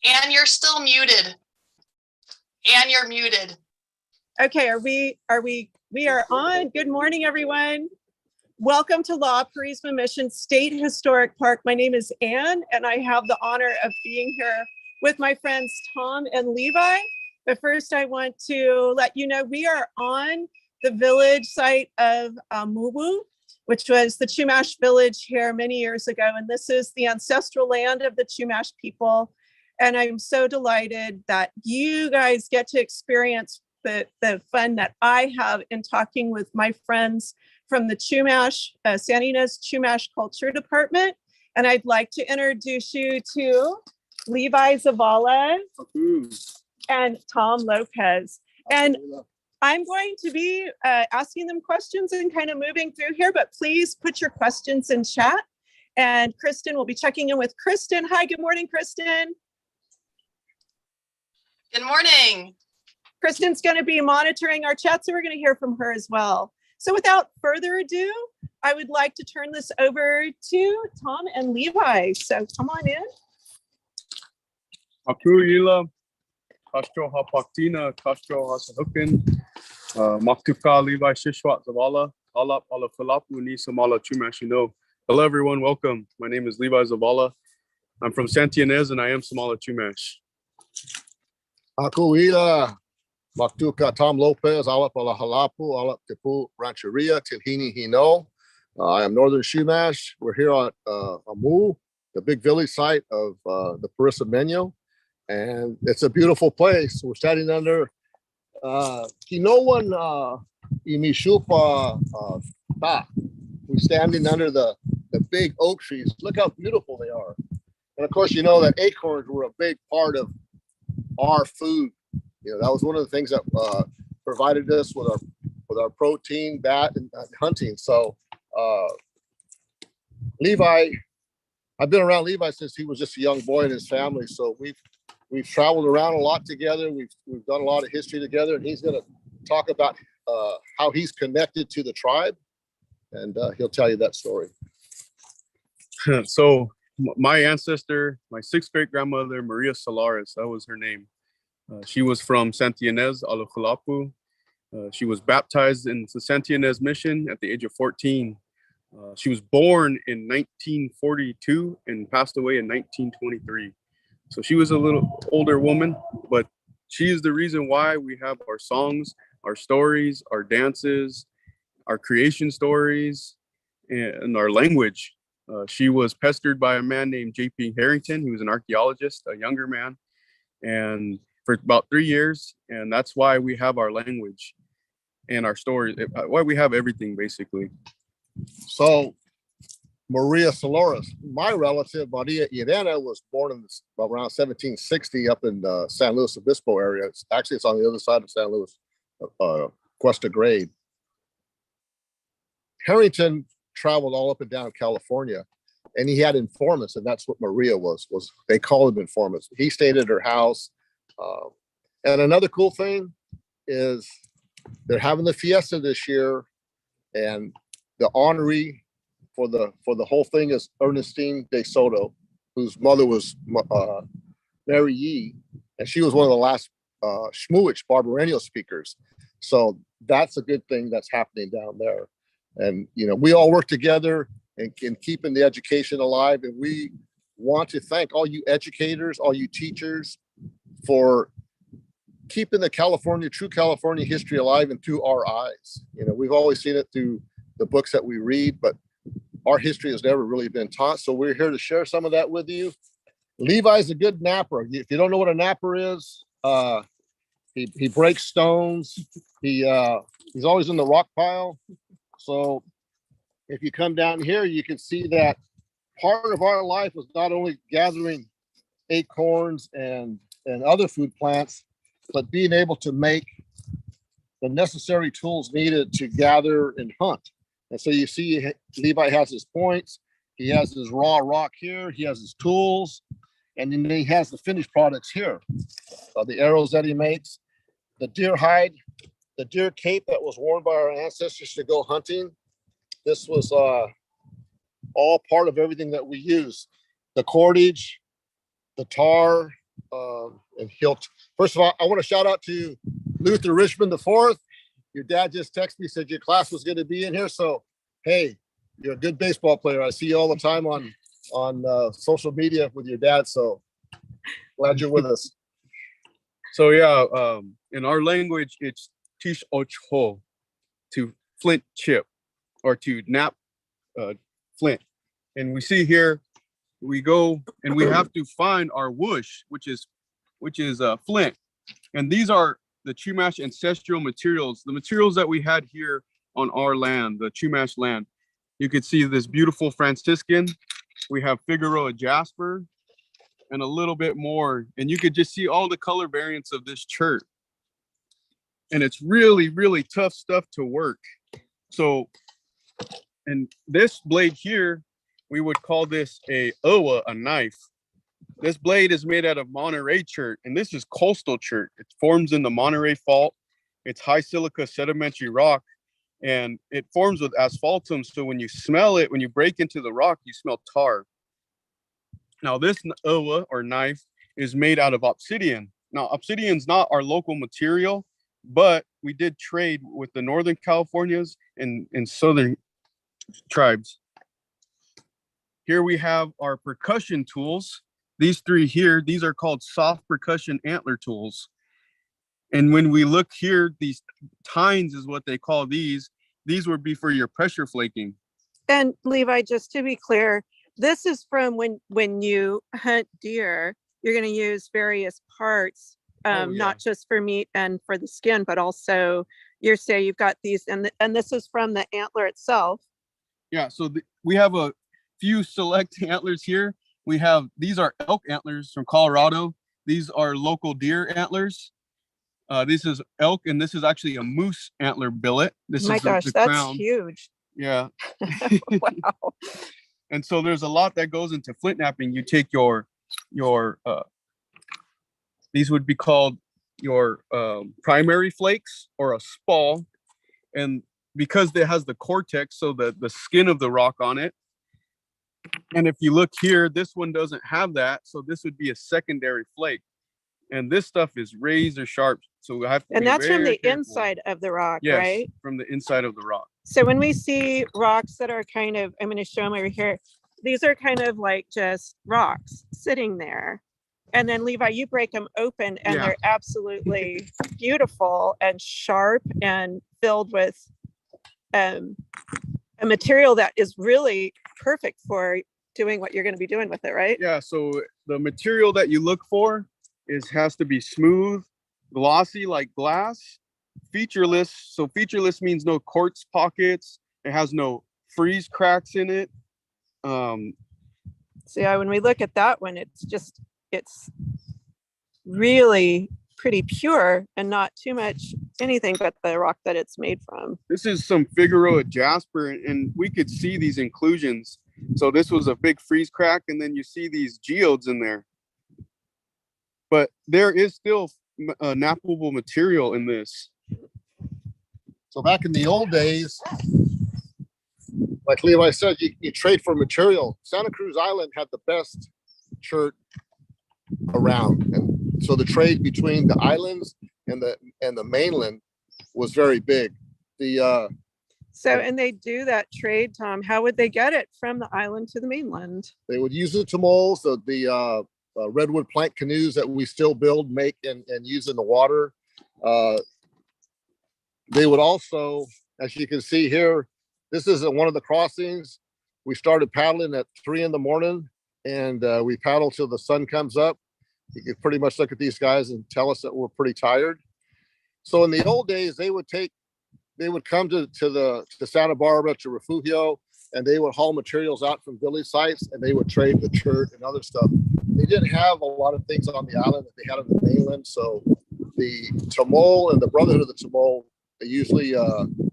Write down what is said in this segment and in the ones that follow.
And you're still muted. And you're muted. Okay, we are on. Good morning, everyone. Welcome to La Purisima Mission State Historic Park. My name is Anne, and I have the honor of being here with my friends Tom and Levi. But first, I want to let you know we are on the village site of Mubu, which was the Chumash village here many years ago. And this is the ancestral land of the Chumash people. And I'm so delighted that you guys get to experience the fun that I have in talking with my friends from the Chumash, San Ynez Chumash Culture Department. And I'd like to introduce you to Levi Zavala and Tom Lopez. And I'm going to be asking them questions and kind of moving through here, but please put your questions in chat. And Kristen will be checking in with Kristen. Hi, good morning, Kristen. Good morning. Kristen's going to be monitoring our chat, so we're going to hear from her as well. So without further ado, I would like to turn this over to Tom and Levi. So come on in. Akuila, Castro Hapaktina, Castro Hasahukin, Maktuka Levi Shishwat Zavala, Alap Alafalapu Nisamala Chumashino. Hello everyone, welcome. My name is Levi Zavala. I'm from Santa Ynez and I am Samala Chumash. Akuila, Maktuka Tom Lopez, Alap Alahalapu, Alap Tipu Rancheria, Tilhini Hino. I am Northern Chumash. We're here on Amu, the big village site of the Purisima. And it's a beautiful place. We're standing under Kinowan Imishupa Ta. We're standing under the big oak trees. Look how beautiful they are. And of course, you know that acorns were a big part of our food. You know, that was one of the things that provided us with our protein, bat, and hunting. So Levi, I've been around Levi since he was just a young boy and his family. So we've traveled around a lot together. We've done a lot of history together, and he's going to talk about how he's connected to the tribe, and he'll tell you that story. So my ancestor, my sixth great grandmother, Maria Solares, that was her name. She was from Santa Ynez, Alajalapu. She was baptized in the Santa Ynez mission at the age of 14. She was born in 1942 and passed away in 1923. So she was a little older woman, but she is the reason why we have our songs, our stories, our dances, our creation stories, and our language. She was pestered by a man named J.P. Harrington, who was an archaeologist, a younger man, and for about 3 years. And that's why we have our language and our stories, why we have everything, basically. So Maria Solares, my relative, Maria Irena, was born in around 1760 up in the San Luis Obispo area. It's on the other side of San Luis, Cuesta Grade. Harrington traveled all up and down California, and he had informants, and that's what Maria was they called them informants. He stayed at her house. And another cool thing is they're having the fiesta this year, and the honoree for the whole thing is Ernestine de Soto, whose mother was Mary Yee, and she was one of the last Shmuich Barbareño speakers. So that's a good thing that's happening down there. And you know, we all work together in keeping the education alive, and we want to thank all you educators, all you teachers, for keeping the true California history alive and through our eyes. You know, we've always seen it through the books that we read, but our history has never really been taught. So we're here to share some of that with you. Levi's a good napper. If you don't know what a napper is, he breaks stones. He's always in the rock pile. So if you come down here, you can see that part of our life was not only gathering acorns and other food plants, but being able to make the necessary tools needed to gather and hunt. And so you see Levi has his points, he has his raw rock here, he has his tools, and then he has the finished products here. The arrows that he makes, the deer hide, the deer cape that was worn by our ancestors to go hunting. This was all part of everything that we use. The cordage, the tar, And first of all, I want to shout out to Luther Richmond IV. Your dad just texted me, said your class was going to be in here. So, hey, you're a good baseball player. I see you all the time on social media with your dad. So glad you're with us. So yeah, in our language, it's tish ocho, to flint chip, or to nap flint. And we see here, we go and we have to find our whoosh, which is flint. And these are the Chumash ancestral materials, the materials that we had here on our land, the Chumash land. You could see this beautiful Franciscan. We have Figueroa jasper and a little bit more. And you could just see all the color variants of this chert. And it's really, really tough stuff to work. So, and this blade here, we would call this a owa, a knife. This blade is made out of Monterey chert, and this is coastal chert. It forms in the Monterey Fault. It's high silica sedimentary rock, and it forms with asphaltum. So when you smell it, when you break into the rock, you smell tar. Now this owa, or knife, is made out of obsidian. Now obsidian's not our local material, but we did trade with the Northern Californias and Southern tribes. Here we have our percussion tools. These three here, these are called soft percussion antler tools. And when we look here, these tines is what they call these. These would be for your pressure flaking. And Levi, just to be clear, this is from when you hunt deer, you're going to use various parts, not just for meat and for the skin, but also you say you've got these, and this is from the antler itself. Yeah, so we have a few select antlers here. We have, these are elk antlers from Colorado. These are local deer antlers. This is elk, and this is actually a moose antler billet. This My is gosh, the that's crown. huge. Yeah. Wow. And so there's a lot that goes into flint knapping. You take your these would be called your primary flakes, or a spall. And because it has the cortex, so the skin of the rock on it. And if you look here, this one doesn't have that. So this would be a secondary flake. And this stuff is razor sharp. So we have to And be that's from very the careful. Inside of the rock, Yes, right? from the inside of the rock. So when we see rocks that are kind of, I'm going to show them over here. These are kind of like just rocks sitting there. And then Levi, you break them open and Yeah. they're absolutely beautiful and sharp and filled with a material that is really perfect for doing what you're going to be doing with it, right? Yeah, so the material that you look for has to be smooth, glossy like glass, featureless. So featureless means no quartz pockets. It has no freeze cracks in it. So yeah, when we look at that one, it's really pretty pure and not too much anything but the rock that it's made from. This is some Figueroa jasper, and we could see these inclusions. So this was a big freeze crack, and then you see these geodes in there. But there is still knappable material in this. So back in the old days, like Levi said, you trade for material. Santa Cruz Island had the best chert around, and so the trade between the islands and the mainland was very big. And they do that trade, Tom. How would they get it from the island to the mainland? They would use the tamols, the redwood plank canoes that we still build, make, and use in the water. They would also, as you can see here, this is one of the crossings. We started paddling at 3 a.m, and we paddle till the sun comes up. You can pretty much look at these guys and tell us that we're pretty tired. So in the old days, they would come to Santa Barbara, to Refugio, and they would haul materials out from village sites, and they would trade the chert and other stuff. They didn't have a lot of things on the island that they had on the mainland. So the Tamol and the Brotherhood of the Tamol, they usually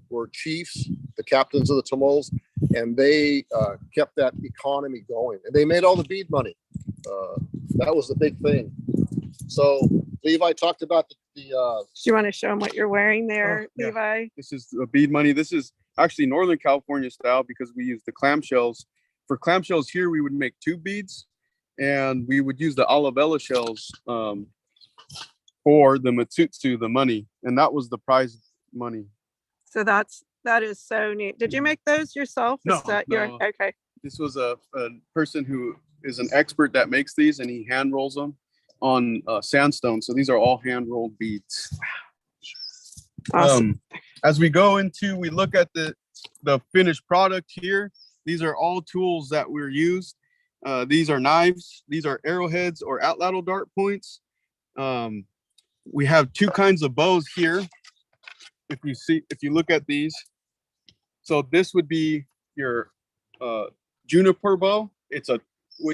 were chiefs, the captains of the Tamols, and they kept that economy going. And they made all the bead money. That was the big thing. So Levi talked about the Do you want to show them what you're wearing there, yeah. Levi? This is a bead money. This is actually Northern California style because we use the clamshells. For clamshells here, we would make 2 beads, and we would use the olivella shells for the Matsutsu, the money. And that was the prize money. So that is so neat. Did you make those yourself? No, Is that your no. okay? This was a person who is an expert that makes these, and he hand rolls them on sandstone. So these are all hand rolled beads. Awesome. As we look at the finished product here. These are all tools that were used. These are knives. These are arrowheads or atlatl dart points. We have two kinds of bows here. If you look at these, so this would be your juniper bow.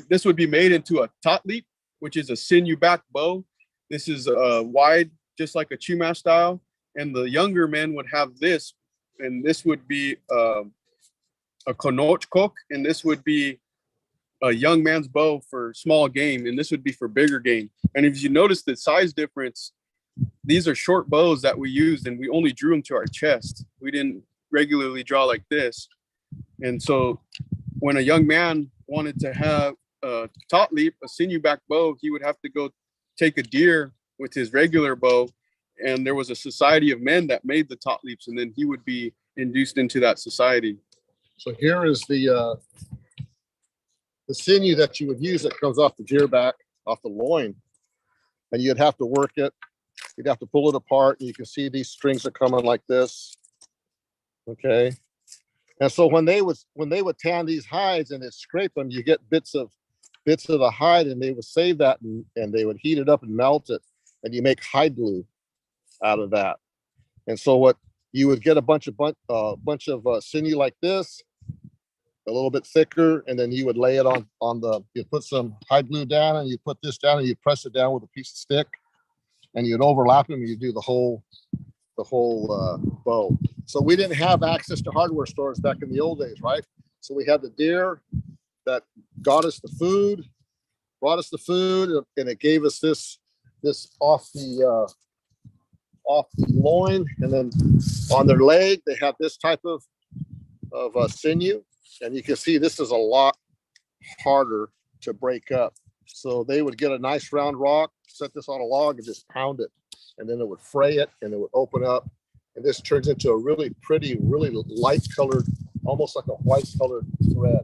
This would be made into a tot leap, which is a sinew back bow. This is wide, just like a Chumash style. And the younger men would have this, and this would be a konochkok, and this would be a young man's bow for small game, and this would be for bigger game. And if you notice the size difference, these are short bows that we used, and we only drew them to our chest. We didn't regularly draw like this. And so when a young man wanted to have a tot leap, a sinew back bow, he would have to go take a deer with his regular bow. And there was a society of men that made the tot leaps, and then he would be induced into that society. So here is the sinew that you would use that comes off the deer back, off the loin, and you'd have to work it. You'd have to pull it apart, and you can see these strings are coming like this. Okay, and so when they would tan these hides and they'd scrape them, you get bits of the hide, and they would save that, and they would heat it up and melt it, and you make hide glue out of that. And so what you would get a bunch of sinew like this, a little bit thicker, and then you would lay it you put some hide glue down, and you put this down, and you press it down with a piece of stick, and you'd overlap them, and you do the whole bow. So we didn't have access to hardware stores back in the old days, right? So we had the deer that got us the food, brought us the food, and it gave us this off the loin, and then on their leg they have this type of sinew, and you can see this is a lot harder to break up. So they would get a nice round rock, set this on a log, and just pound it, and then it would fray it, and it would open up, and this turns into a really pretty, really light colored, almost like a white colored thread.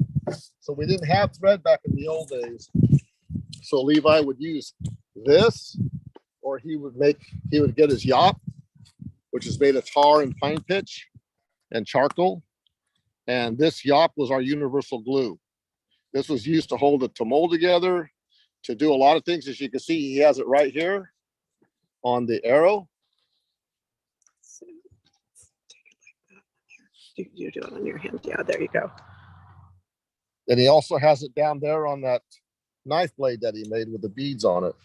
So we didn't have thread back in the old days, so Levi would use this, or he would get his yop, which is made of tar and pine pitch and charcoal. And this yop was our universal glue. This was used to hold the tamol together, to do a lot of things. As you can see, he has it right here on the arrow. So, take it like that. You do it on your hand. Yeah, there you go. And he also has it down there on that knife blade that he made with the beads on it.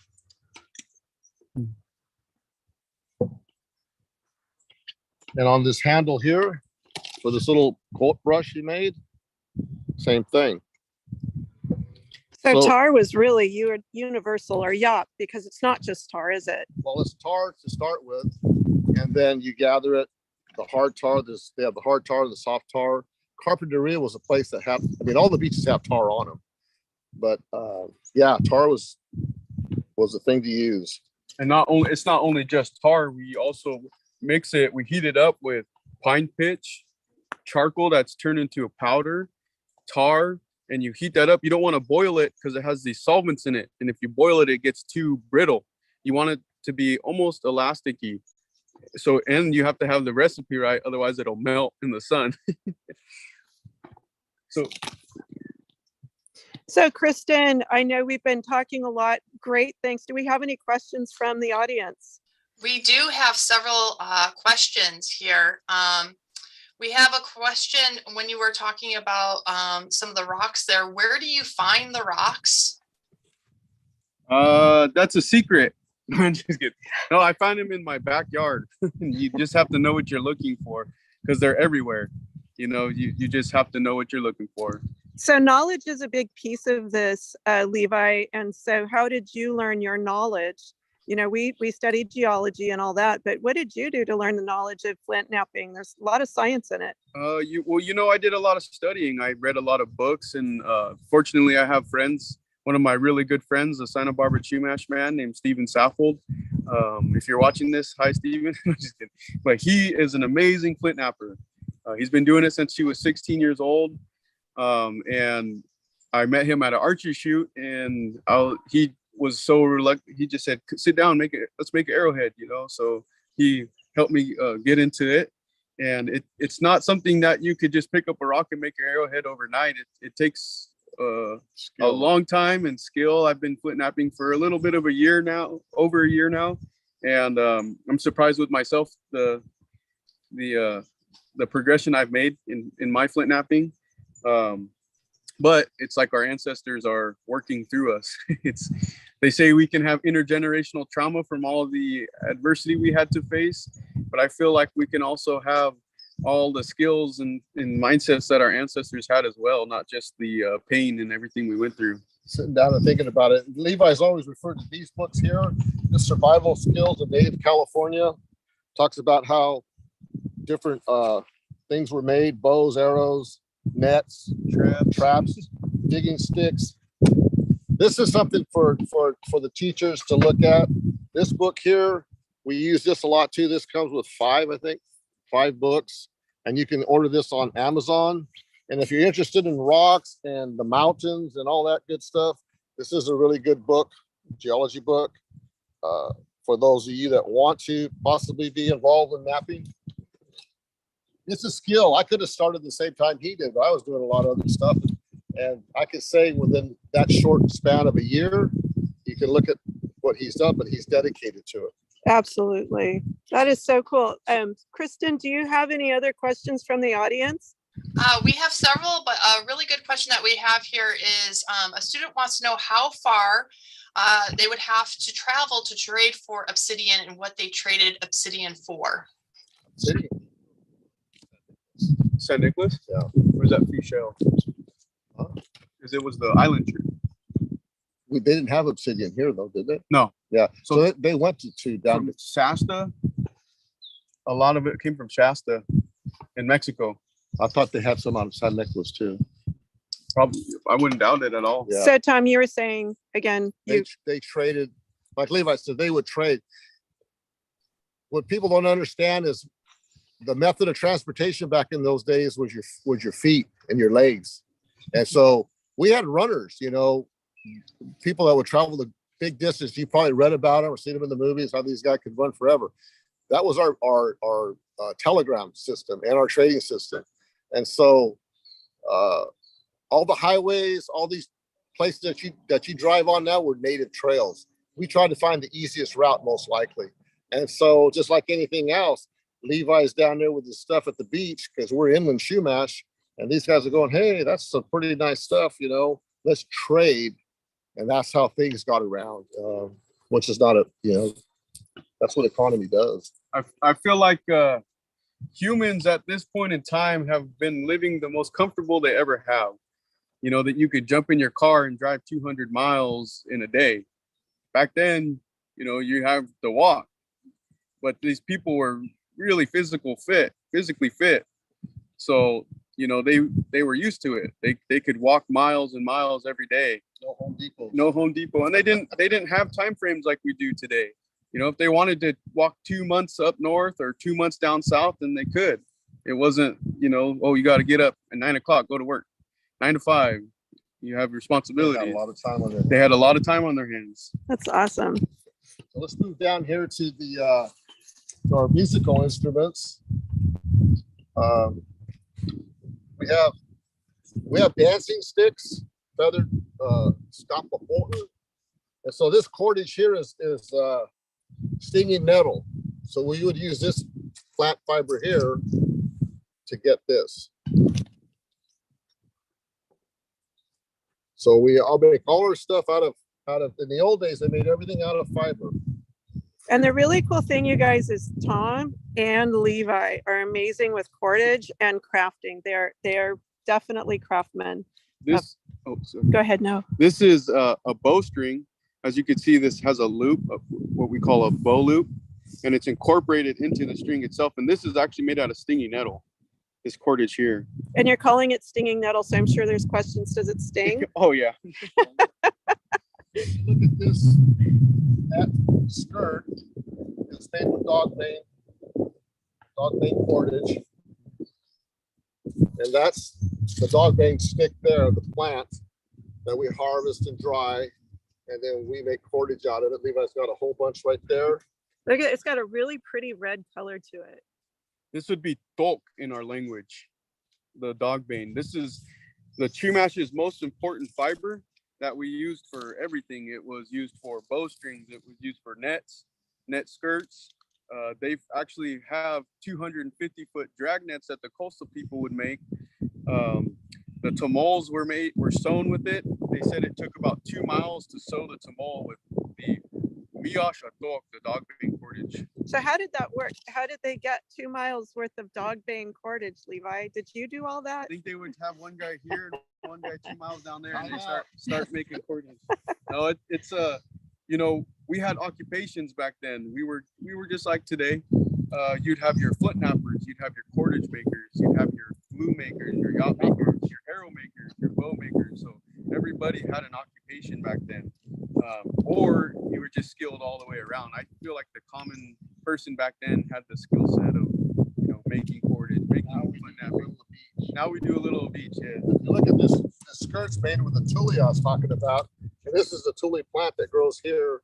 And on this handle here, for this little coat brush he made, same thing. So So- tar was really universal, or yop, because it's not just tar, is it? Well, it's tar to start with, and then you gather it, the hard tar, they have the hard tar, the soft tar. Carpinteria was a place that had, all the beaches have tar on them. But yeah, tar was the thing to use. And it's not only just tar, we also we heat it up with pine pitch, charcoal that's turned into a powder, tar, and you heat that up. You don't want to boil it because it has these solvents in it. And if you boil it, it gets too brittle. You want it to be almost elasticy. So, and you have to have the recipe right, otherwise it'll melt in the sun. So Kristen, I know we've been talking a lot. Great, thanks. Do we have any questions from the audience? We do have several questions here. We have a question when you were talking about some of the rocks there. Where do you find the rocks? That's a secret. I'm just kidding. No, I find them in my backyard. You just have to know what you're looking for because they're everywhere. You just have to know what you're looking for. So knowledge is a big piece of this, Levi. And so how did you learn your knowledge? We studied geology and all that, but what did you do to learn the knowledge of flint knapping? There's a lot of science in it. I did a lot of studying. I read a lot of books, and fortunately I have friends. One of my really good friends, a Santa Barbara Chumash man named Stephen Saffold. If you're watching this, hi, Steven. I'm just kidding. But he is an amazing flint knapper. He's been doing it since he was 16 years old. And I met him at an archery shoot, and he was so reluctant. He just said, sit down, let's make an arrowhead, you know? So he helped me get into it. And it's not something that you could just pick up a rock and make an arrowhead overnight. It takes a long time and skill. I've been flint knapping for a little bit of over a year now. And I'm surprised with myself, the progression I've made in my flint knapping. But it's like our ancestors are working through us. They say we can have intergenerational trauma from all of the adversity we had to face, but I feel like we can also have all the skills and mindsets that our ancestors had as well, not just the pain and everything we went through. Sitting down and thinking about it, Levi's always referred to these books here, the survival skills of native California. Talks about how different things were made: bows, arrows, nets, traps, digging sticks. This is something for the teachers to look at. This book here, we use this a lot too. This comes with 5 books, and you can order this on Amazon. And if you're interested in rocks and the mountains and all that good stuff, this is a really good book, geology book, for those of you that want to possibly be involved in mapping. It's a skill. I could have started the same time he did, but I was doing a lot of other stuff. And I could say within that short span of a year, you can look at what he's done, but he's dedicated to it. Absolutely. That is so cool. Kristen, do you have any other questions from the audience? We have several, but a really good question that we have here is a student wants to know how far they would have to travel to trade for obsidian and what they traded obsidian for. Obsidian. San Nicolas? Yeah. Or is that Fichelle? Because it was the island tree. They didn't have obsidian here though, did they? No. Yeah. So they went to down from Shasta. A lot of it came from Shasta in Mexico. I thought they had some out of San Nicolas too. Probably. I wouldn't doubt it at all. Yeah. So Tom, you were saying again, they traded, like Levi said, they would trade. What people don't understand is the method of transportation back in those days was your feet and your legs. And so we had runners, you know, people that would travel the big distance. You probably read about them or seen them in the movies, how these guys could run forever. That was our telegram system and our trading system. And so all the highways, all these places that you drive on now were native trails. We tried to find the easiest route, most likely. And so just like anything else, Levi's down there with his stuff at the beach because we're inland Chumash, and these guys are going, hey, that's some pretty nice stuff, you know, let's trade. And that's how things got around, which is not that's what economy does. I feel like humans at this point in time have been living the most comfortable they ever have. You know, that you could jump in your car and drive 200 miles in a day. Back then, you know, you have to walk. But these people were really physically fit. So, you know, they were used to it. They could walk miles and miles every day. No Home Depot. And they didn't have time frames like we do today. You know, if they wanted to walk 2 months up north or 2 months down south, then they could. It wasn't, you know, oh, you got to get up at 9 o'clock, go to work. 9 to 5. You have responsibility. They had a lot of time on their hands. They had a lot of time on their hands. That's awesome. So let's move down here to the our musical instruments. We have dancing sticks, feathered scapa Bolton. And so this cordage here is stinging nettle. So we would use this flat fiber here to get this. So I'll make all our stuff out of, in the old days, they made everything out of fiber. And the really cool thing, you guys, is Tom and Levi are amazing with cordage and crafting. They are definitely craftsmen. This, Go ahead, no. This is a bowstring. As you can see, this has a loop, what we call a bow loop, and it's incorporated into the string itself. And this is actually made out of stinging nettle, this cordage here. And you're calling it stinging nettle, so I'm sure there's questions. Does it sting? Oh, yeah. Look at this, that skirt made with dog bane cordage. And that's the dog bane stick there, the plant that we harvest and dry. And then we make cordage out of it. Levi's got a whole bunch right there. Look at, it's got a really pretty red color to it. This would be tok in our language, the dog bane. This is the Chumash's most important fiber that we used for everything. It was used for bowstrings. It was used for nets, net skirts. They actually have 250-foot drag nets that the coastal people would make. The tamols were sewn with it. They said it took about 2 miles to sew the tamol with the miyash atok, the dog bane cordage. So how did that work? How did they get 2 miles worth of dog bane cordage, Levi? Did you do all that? I think they would have one guy here, one guy 2 miles down there, and they start making cordage. No, it's you know, we had occupations back then. We were just like today. You'd have your foot nappers, you'd have your cordage makers, you'd have your glue makers, your yacht makers, your arrow makers, your bow makers. So everybody had an occupation back then, or you were just skilled all the way around. I feel like the common person back then had the skill set of, you know, making cordage, making foot nappers. Now we do a little of each. Yeah. If you look at this skirt's made with the tule I was talking about, and this is the tule plant that grows here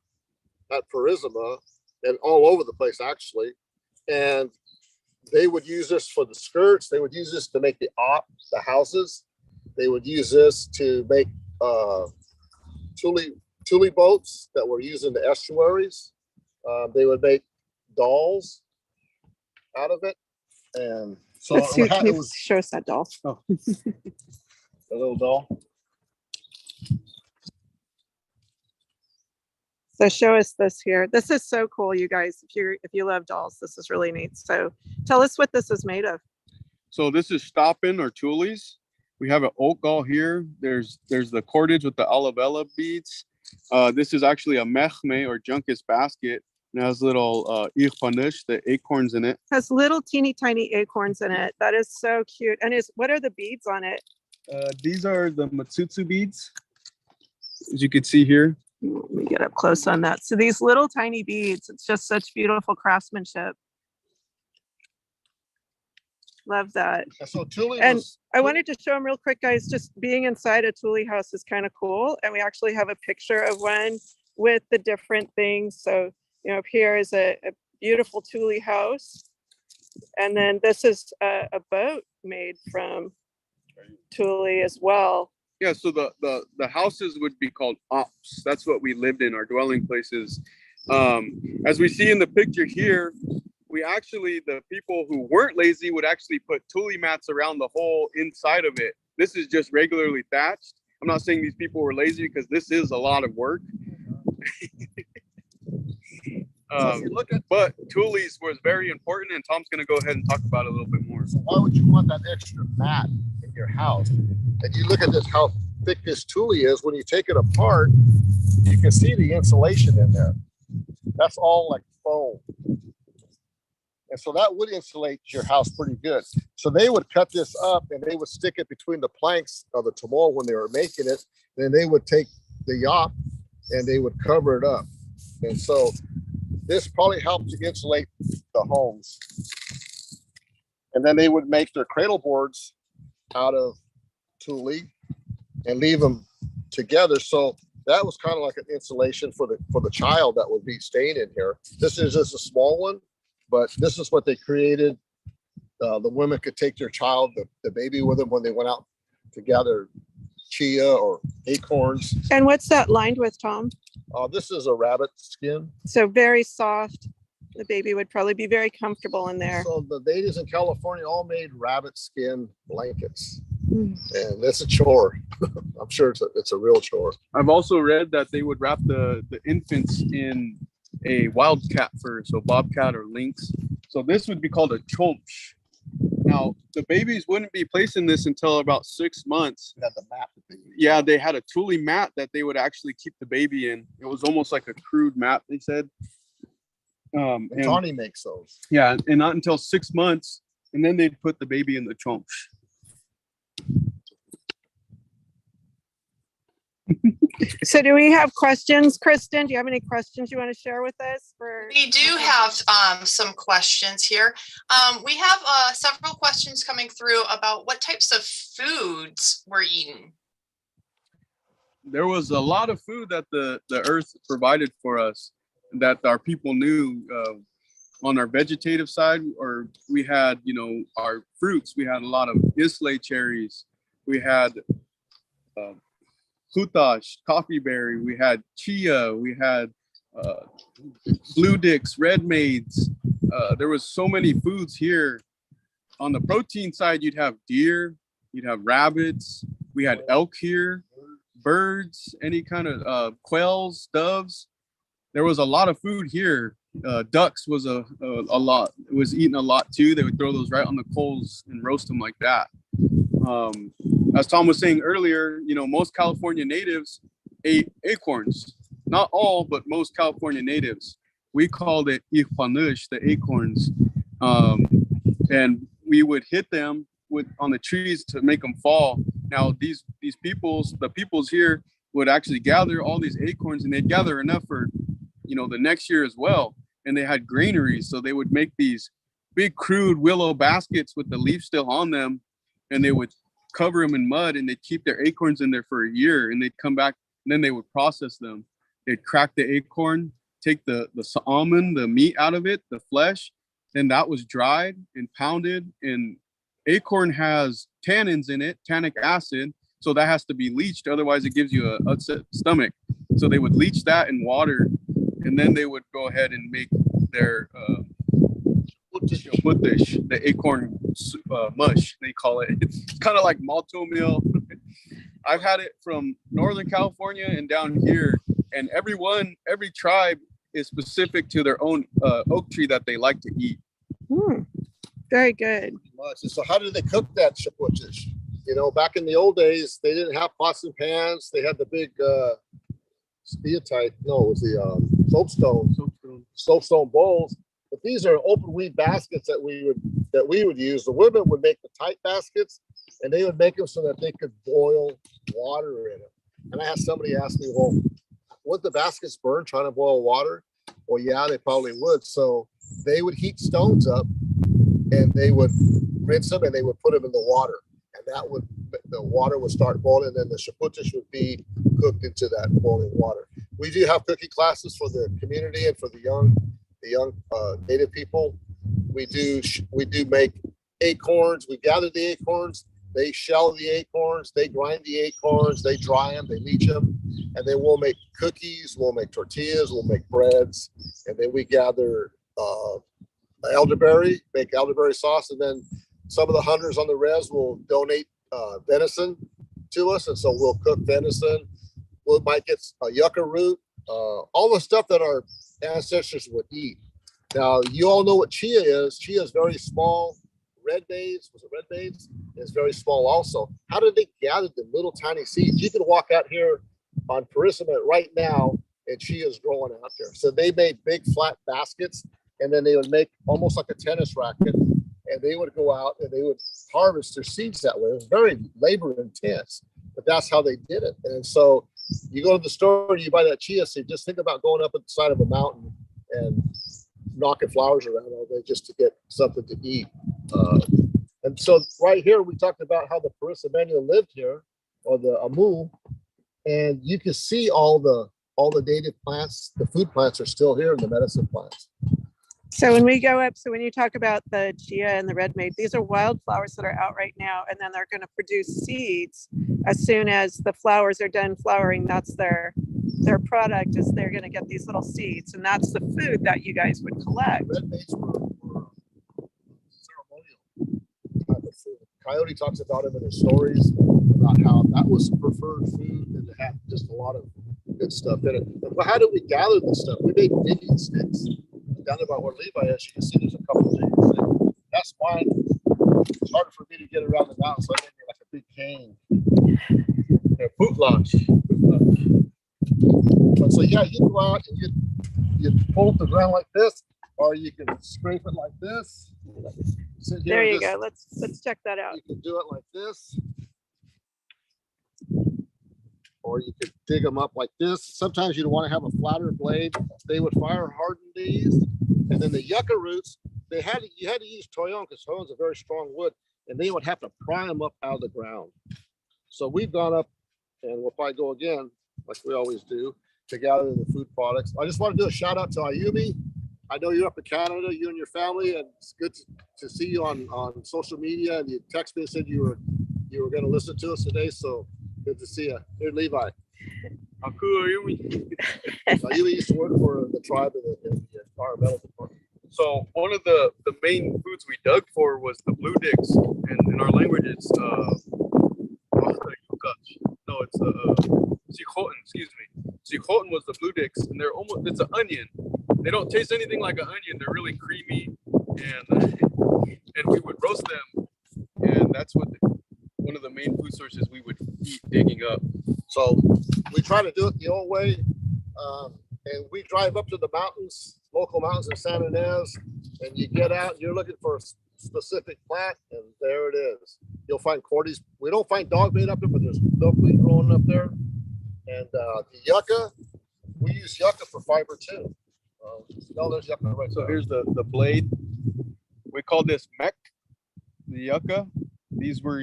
at Purisima and all over the place actually. And they would use this for the skirts. They would use this to make the houses. They would use this to make tule boats that were used in the estuaries. They would make dolls out of it. And so Let's see, can it you was show us that doll? Oh. a little doll. So show us this here. This is so cool, you guys. If you love dolls, this is really neat. So tell us what this is made of. So this is stoppin or tules. We have an oak gall here. There's the cordage with the alabella beads. This is actually a mechme or junkus basket. It has little irpanish, the acorns in it. Has little teeny tiny acorns in it. That is so cute. And what are the beads on it? These are the matsutsu beads, as you can see here. Let me get up close on that. So these little tiny beads, it's just such beautiful craftsmanship. Love that. So tule And was, I wanted to show them real quick, guys, just being inside a tule house is kind of cool. And we actually have a picture of one with the different things. So, you know, up here is a beautiful tule house. And then this is a boat made from tule as well. Yeah, so the houses would be called ops. That's what we lived in, our dwelling places. As we see in the picture here, the people who weren't lazy would actually put tule mats around the whole inside of it. This is just regularly thatched. I'm not saying these people were lazy because this is a lot of work. But tules was very important, and Tom's going to go ahead and talk about it a little bit more. so why would you want that extra mat in your house? And you look at this, how thick this tule is. When you take it apart, you can see the insulation in there. That's all like foam. And so that would insulate your house pretty good. So they would cut this up and they would stick it between the planks of the tamol when they were making it. Then they would take the yop and they would cover it up. And so this probably helped to insulate the homes. And then they would make their cradle boards out of tule and leave them together. So that was kind of like an insulation for the child that would be staying in here. This is just a small one, but this is what they created. The women could take their child, the baby with them when they went out to gather chia or acorns. And what's that lined with, Tom? This is a rabbit skin. So very soft. The baby would probably be very comfortable in there. So the ladies in California all made rabbit skin blankets. And it's a chore. I'm sure it's a real chore. I've also read that they would wrap the infants in a wildcat fur, so bobcat or lynx. So this would be called a chomsh. Now, the babies wouldn't be placed in this until about 6 months. They had the mat. Yeah, they had a tule mat that they would actually keep the baby in. It was almost like a crude mat, they said. And Tawny makes those. Yeah, and not until 6 months, and then they'd put the baby in the chomsh. So do we have questions? Kristen, do you have any questions you want to share with us? We do have some questions here. We have several questions coming through about what types of foods were eaten. There was a lot of food that the earth provided for us that our people knew. On our vegetative side, or we had, our fruits. We had a lot of islay cherries. We had hutash, coffee berry. We had chia. We had blue dicks, red maids. There was so many foods here. On the protein side, you'd have deer, you'd have rabbits. We had elk here, birds, any kind of quails, doves. There was a lot of food here. Ducks was a lot. It was eaten a lot too. They would throw those right on the coals and roast them like that. As Tom was saying earlier, most California natives ate acorns. Not all, but most California natives. We called it ihuanush, the acorns, and we would hit them on the trees to make them fall. Now the peoples here would actually gather all these acorns, and they'd gather enough for the next year as well. And they had granaries, so they would make these big crude willow baskets with the leaf still on them, and they would cover them in mud, and they'd keep their acorns in there for a year, and they'd come back, and then they would process them. They'd crack the acorn, take the almond, the meat out of it, the flesh, then that was dried and pounded. And acorn has tannins in it, tannic acid, so that has to be leached, otherwise it gives you a upset stomach. So they would leach that in water, and then they would go ahead and make their the acorn mush, they call it. It's kind of like malto meal. I've had it from Northern California and down here, and every tribe is specific to their own oak tree that they like to eat. Very good. So how did they cook that shapuchish? Back in the old days, they didn't have pots and pans. They had the big soapstone bowls. But these are open weave baskets that we would use. The women would make the tight baskets, and they would make them so that they could boil water in it. And I had somebody ask me, well, would the baskets burn trying to boil water? Well, yeah, they probably would. So they would heat stones up, and they would rinse them, and they would put them in the water. And the water would start boiling, and then the shapuchish would be cooked into that boiling water. We do have cooking classes for the community and for the young native people. We do make acorns. We gather the acorns. They shell the acorns. They grind the acorns. They dry them. They leach them, and then we'll make cookies. We'll make tortillas. We'll make breads, and then we gather elderberry, make elderberry sauce, and then some of the hunters on the res will donate venison to us, and so we'll cook venison. We might get a yucca root, all the stuff that our ancestors would eat. Now, you all know what chia is. Chia is very small. Red maize, was it red maize? It's very small also. How did they gather the little tiny seeds? You can walk out here on Purisima right now, and chia is growing out there. So they made big flat baskets, and then they would make almost like a tennis racket, and they would go out and they would harvest their seeds that way. It was very labor intense, but that's how they did it. And so you go to the store and you buy that chia seed, just think about going up at the side of a mountain and knocking flowers around all day just to get something to eat. And so right here, we talked about how the Purisima lived here, or the Amu, and you can see all the native plants, the food plants are still here, and the medicine plants. So when we go up, so when you talk about the chia and the red maid, these are wildflowers that are out right now, and then they're going to produce seeds as soon as the flowers are done flowering. That's their product, is they're going to get these little seeds, and that's the food that you guys would collect. Red maids were ceremonial type of food. Coyote talks about it in his stories about how that was preferred food, and it had just a lot of good stuff in it. But how did we gather this stuff? We made Indian sticks. Down about where Levi is, you can see there's a couple of things. That's mine. It's harder for me to get around the mountain, so I made like a big cane. Boot launch. So yeah, you go out and you pull up the ground like this, or you can scrape it like this. There you go. Let's check that out. You can do it like this. or you could dig them up like this. Sometimes you'd want to have a flatter blade. They would fire harden these. And then the yucca roots, you had to use toyon because toyon is a very strong wood, and they would have to pry them up out of the ground. So we've gone up, and we'll probably go again, like we always do, to gather the food products. I just want to do a shout out to Ayumi. I know you're up in Canada, you and your family, and it's good to see you on social media. And you texted me and said you were going to listen to us today. So good to see you. Here, Levi. How cool are you? Ayumi used to work for the tribe in the environmental department. So one of the main foods we dug for was the blue dicks, and in our language it's no, it's zichoten, excuse me. Zichoten was the blue dicks, and it's an onion. They don't taste anything like an onion. They're really creamy, and we would roast them, and that's one of the main food sources we would eat digging up. So we try to do it the old way, and we drive up to the mountains, local mountains in San Ynez, and you get out and you're looking for a specific plant, and there it is. You'll find cordy's. We don't find dog bait up there, but there's milkweed growing up there. And the yucca, we use yucca for fiber too. There's yucca right So there. here's the blade. We call this mek, the yucca. These were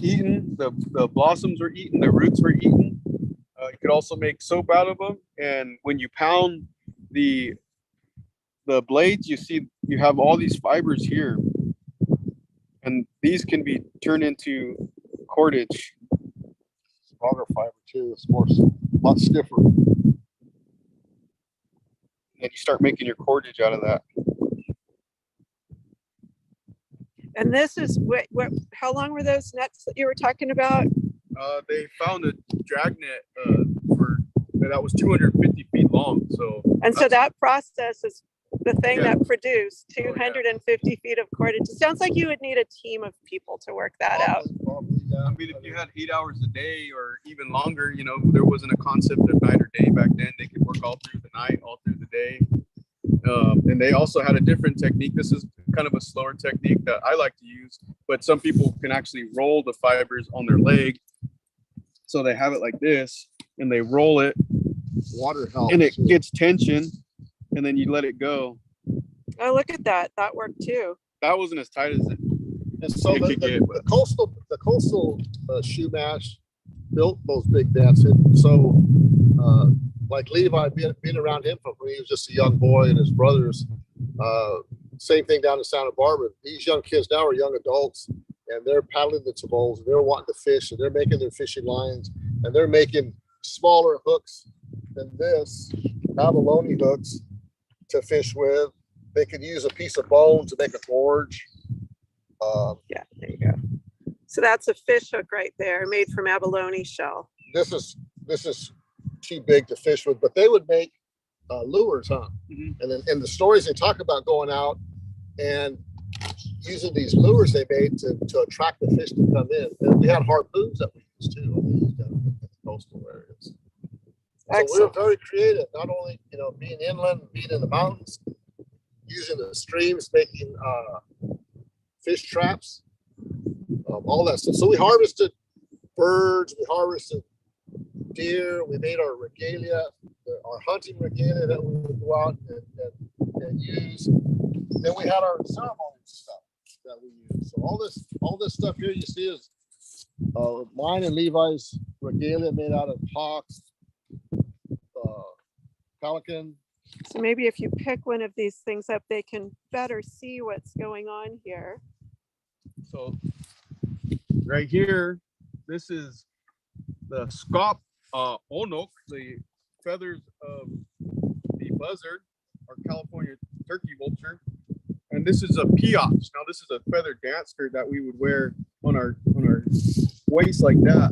eaten. The blossoms were eaten. The roots were eaten. You could also make soap out of them. And when you pound the blades, you have all these fibers here, and these can be turned into cordage. Stronger fiber too. It's a lot stiffer. And you start making your cordage out of that. And this is what, how long were those nets that you were talking about? They found a dragnet that was 250 feet long. So that process is the thing Yeah. that produced 250 feet of cordage. It sounds like you would need a team of people to work that out. Probably, yeah. I mean, if you had 8 hours a day or even longer, there wasn't a concept of night or day back then. They could work all through the night, all through the day. And they also had a different technique. This is kind of a slower technique that I like to use, but some people can actually roll the fibers on their leg. So they have it like this, and they roll it, Water helps. and it gets tension, and then you let it go. Oh, look at that. That worked too. That wasn't as tight as it. And so It could get, the coastal Chumash built those big nets. And so like Levi, being around him from when he was just a young boy, and his brothers, same thing down in Santa Barbara. These young kids now are young adults, and they're paddling the tabos, and they're wanting to fish, and they're making their fishing lines, and they're making smaller hooks than this, abalone hooks to fish with. They could use a piece of bone to make a gorge. Yeah, there you go. So that's a fish hook right there, made from abalone shell. This is too big to fish with, but they would make lures, huh? Mhm. And then in the stories they talk about going out and using these lures they made to attract the fish to come in. And we had harpoons that we used too in the coastal areas. So we were very creative, not only being inland, being in the mountains, using the streams, making fish traps, all that stuff. So we harvested birds, we harvested deer, we made our regalia, our hunting regalia that we would go out and use. Then we had our ceremony stuff that we use. So all this stuff here you see is mine and Levi's regalia made out of hawks, pelican. So maybe if you pick one of these things up, they can better see what's going on here. So right here, this is the scop onok, the feathers of the buzzard, our California turkey vulture. And this is a pioche. Now this is a feathered dance skirt that we would wear on our waist like that.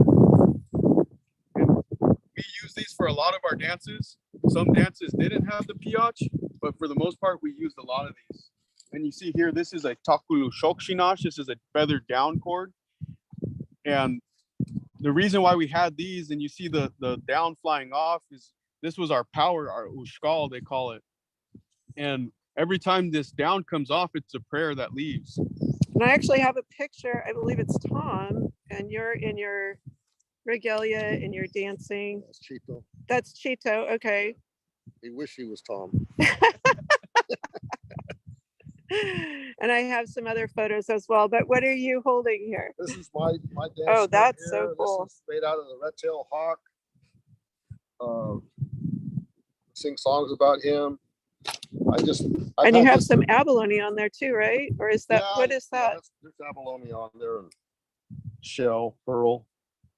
And we use these for a lot of our dances. Some dances didn't have the pioche, but for the most part, we used a lot of these. And you see here, this is a takulu shokshinash. This is a feathered down cord. And the reason why we had these, and you see the down flying off, is this was our power, our ushkal, they call it. And every time this down comes off, it's a prayer that leaves. And I actually have a picture. I believe it's Tom, and you're in your regalia and you're dancing. That's Chito. That's Chito. Okay. He wish he was Tom. And I have some other photos as well, but what are you holding here? This is my dance. Oh, that's here. so cool. This is made out of the red-tailed hawk. Sing songs about him. And you have some abalone on there too, right? Or is that, what is that? There's abalone on there and shell, pearl.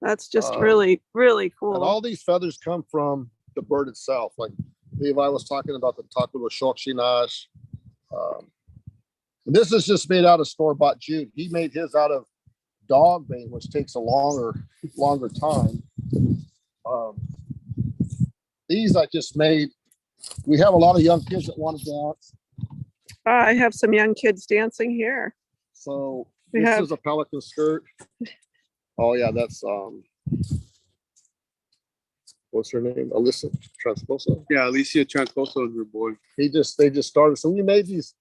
That's just really, really cool. And all these feathers come from the bird itself. Like Levi was talking about the takulo shokshinash. This is just made out of store-bought jute. He made his out of dog bane, which takes a longer time. These I just made. We have a lot of young kids that want to dance. I have some young kids dancing here. So this is a pelican skirt. Oh yeah, that's what's her name? Alyssa Transposo. Yeah, Alicia Transposo is her boy. They just started. So we make these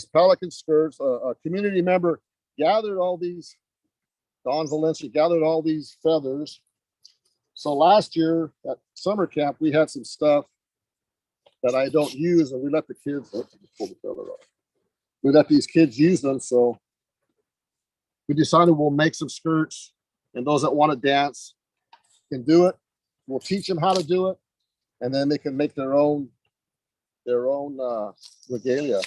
pelican skirts. A community member gathered all these. Don Valencia gathered all these feathers. So last year at summer camp, we had some stuff that I don't use, and we let the kids pull the feather off. We let these kids use them, so we decided we'll make some skirts, and those that want to dance can do it. We'll teach them how to do it, and then they can make their own regalia.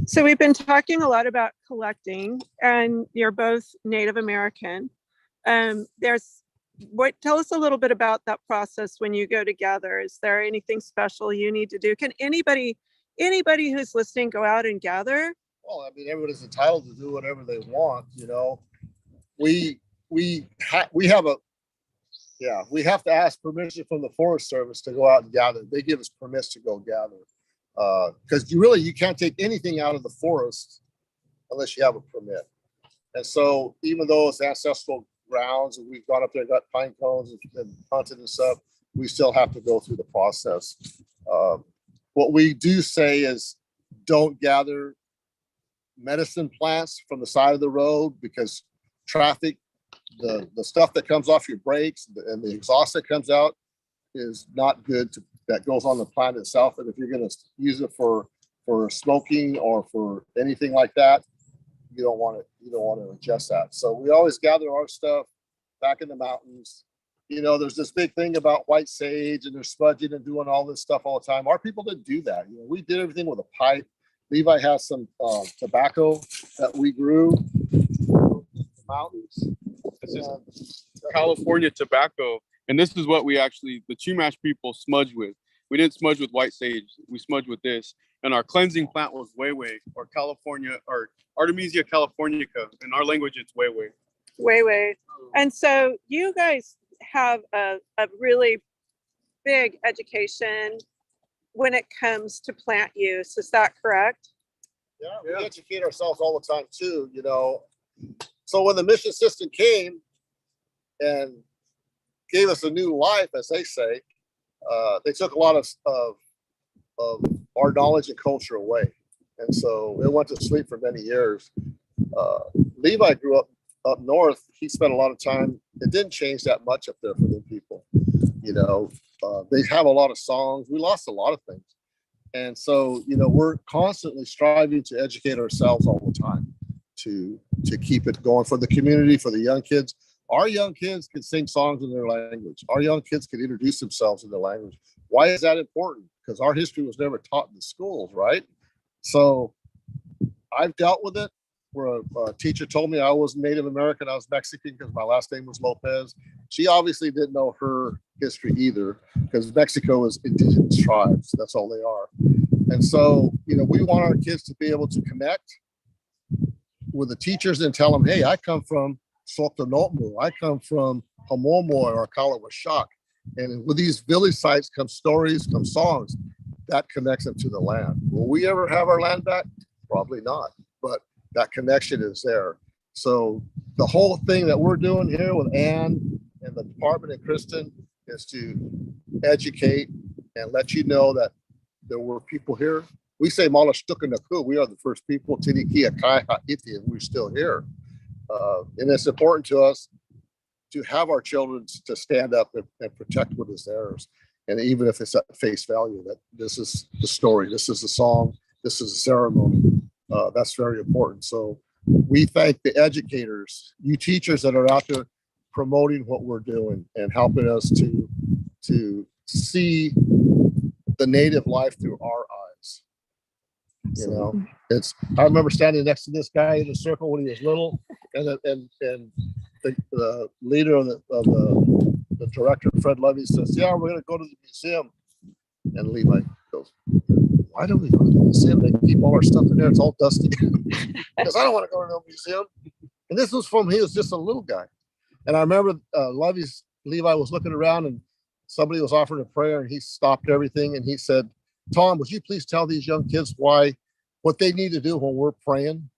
So we've been talking a lot about collecting, and you're both Native American. Tell us a little bit about that process when you go to gather. Is there anything special you need to do? Can anybody who's listening go out and gather? Well, I mean, everybody's entitled to do whatever they want. You know, we have to ask permission from the Forest Service to go out and gather. They give us permission to go gather because you can't take anything out of the forest unless you have a permit. And so, even though it's ancestral grounds and we've gone up there and got pine cones and hunted and stuff, we still have to go through the process. What we do say is don't gather medicine plants from the side of the road because traffic, the stuff that comes off your brakes and the exhaust that comes out is not good that goes on the plant itself. And if you're going to use it for smoking or for anything like that, you don't want to adjust that. So we always gather our stuff back in the mountains. You know, there's this big thing about white sage and they're smudging and doing all this stuff all the time. Our people didn't do that. You know, we did everything with a pipe. Levi has some tobacco that we grew in the mountains. This is California tobacco. And this is what the Chumash people smudge with. We didn't smudge with white sage. We smudged with this. And our cleansing plant was Weiwei, or California, or Artemisia californica. In our language, it's Weiwei. Weiwei. And so you guys have a really big education when it comes to plant use. Is that correct? Yeah, we educate ourselves all the time too, you know. So when the mission assistant came and gave us a new life, as they say, they took a lot of our knowledge and culture away. And so it went to sleep for many years. Levi grew up north. He spent a lot of time. It didn't change that much up there for the people. You know, they have a lot of songs. We lost a lot of things. And so, you know, we're constantly striving to educate ourselves all the time to keep it going for the community, for the young kids. Our young kids can sing songs in their language. Our young kids can introduce themselves in their language. Why is that important? Because our history was never taught in the schools, right? So I've dealt with it where a teacher told me I was Native American, I was Mexican because my last name was Lopez. She obviously didn't know her history either because Mexico is indigenous tribes. That's all they are. And so, you know, we want our kids to be able to connect with the teachers and tell them, hey, I come from Sotonotmu, I come from Hamomo or Kalawashak. And with these village sites come stories, come songs that connects them to the land. Will we ever have our land back? Probably not, but that connection is there. So the whole thing that we're doing here with Ann and the department and Kristen is to educate and let you know that there were people here. We say Malashtukanaku, we are the first people, Tinikia Kai Haiti, and we're still here. And it's important to us to have our children to stand up and protect what is theirs. And even if it's at face value, that this is the story, this is the song, this is the ceremony, that's very important. So we thank the educators, you teachers that are out there promoting what we're doing and helping us to see the native life through our eyes. You know, I remember standing next to this guy in the circle when he was little, and the leader of the director, Fred Levy, says, "Yeah, we're going to go to the museum." And Levi goes, "Why don't we go to the museum? They keep all our stuff in there. It's all dusty." Because I don't want to go to no museum. And this was he was just a little guy. And I remember Levi was looking around and somebody was offering a prayer, and he stopped everything and he said, "Tom, would you please tell these young kids what they need to do when we're praying?"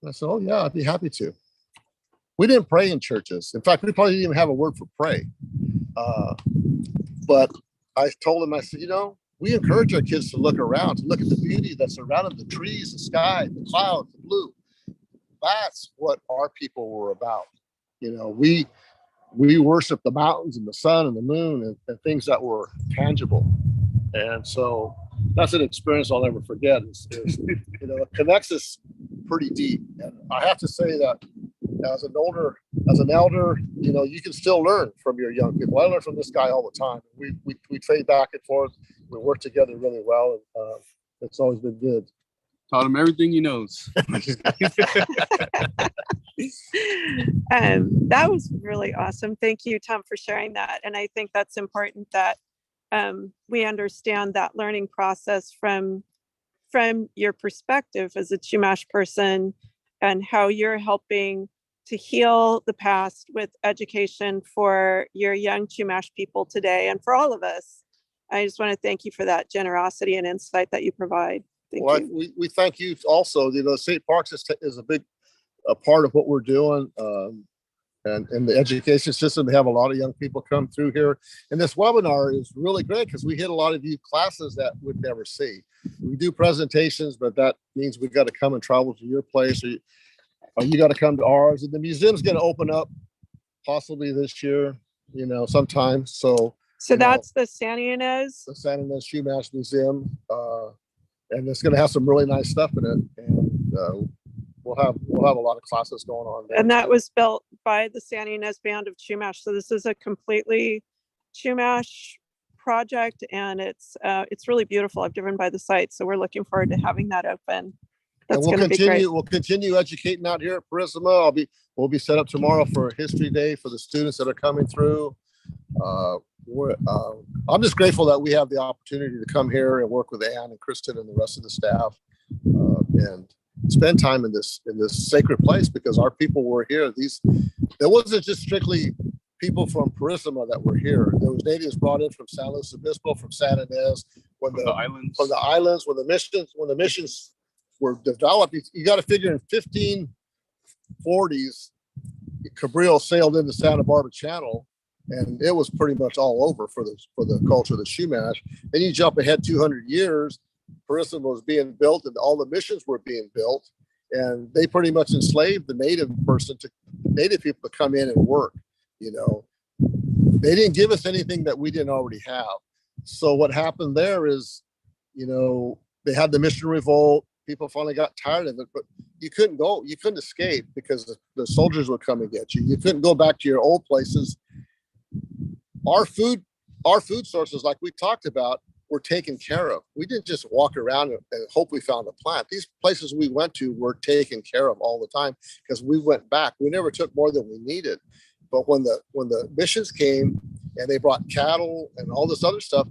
And I said, "Oh yeah, I'd be happy to." We didn't pray in churches. In fact, we probably didn't even have a word for pray. But I told him, I said, we encourage our kids to look around, to look at the beauty that's around them, the trees, the sky, the clouds, the blue. That's what our people were about. We worship the mountains and the sun and the moon and things that were tangible. And so that's an experience I'll never forget. It connects us pretty deep. And I have to say that as an elder, you can still learn from your young people. I learn from this guy all the time. We trade back and forth. We work together really well. And it's always been good. Taught him everything he knows. That was really awesome. Thank you, Tom, for sharing that. And I think that's important that we understand that learning process from your perspective as a Chumash person and how you're helping to heal the past with education for your young Chumash people today and for all of us. I just want to thank you for that generosity and insight that you provide. Thank you. We thank you also. State Parks is a big part of what we're doing. And in the education system, they have a lot of young people come through here. And this webinar is really great because we hit a lot of you classes that we'd never see. We do presentations, but that means we've got to come and travel to your place, or you got to come to ours. And the museum's going to open up possibly this year, sometime. So that's the Santa Ynez? The Santa Ynez Chumash Museum. And it's going to have some really nice stuff in it. And we'll have a lot of classes going on there. And that was built by the Santa Ynez Band of Chumash. So this is a completely Chumash project, and it's really beautiful. I've driven by the site, so we're looking forward to having that open. That's going to be great. We'll continue educating out here at Purisima. We'll be set up tomorrow for a history day for the students that are coming through. I'm just grateful that we have the opportunity to come here and work with Ann and Kristen and the rest of the staff and spend time in this sacred place, because our people were here. There wasn't just strictly people from Purisima that were here. There was natives brought in from San Luis Obispo, from Santa Ynez, from the islands, when the missions were developed. You got to figure in 1540s, Cabrillo sailed into Santa Barbara Channel, and it was pretty much all over for the culture of the Chumash. Then you jump ahead 200 years, Purisima was being built, and all the missions were being built, and they pretty much enslaved the native people to come in and work. They didn't give us anything that we didn't already have. So what happened there is, they had the mission revolt. People finally got tired of it, but you couldn't escape because the soldiers would come and get you. You couldn't go back to your old places. Our food sources, like we talked about, were taken care of. We didn't just walk around and hope we found a plant. These places we went to were taken care of all the time because we went back. We never took more than we needed. But when the missions came and they brought cattle and all this other stuff,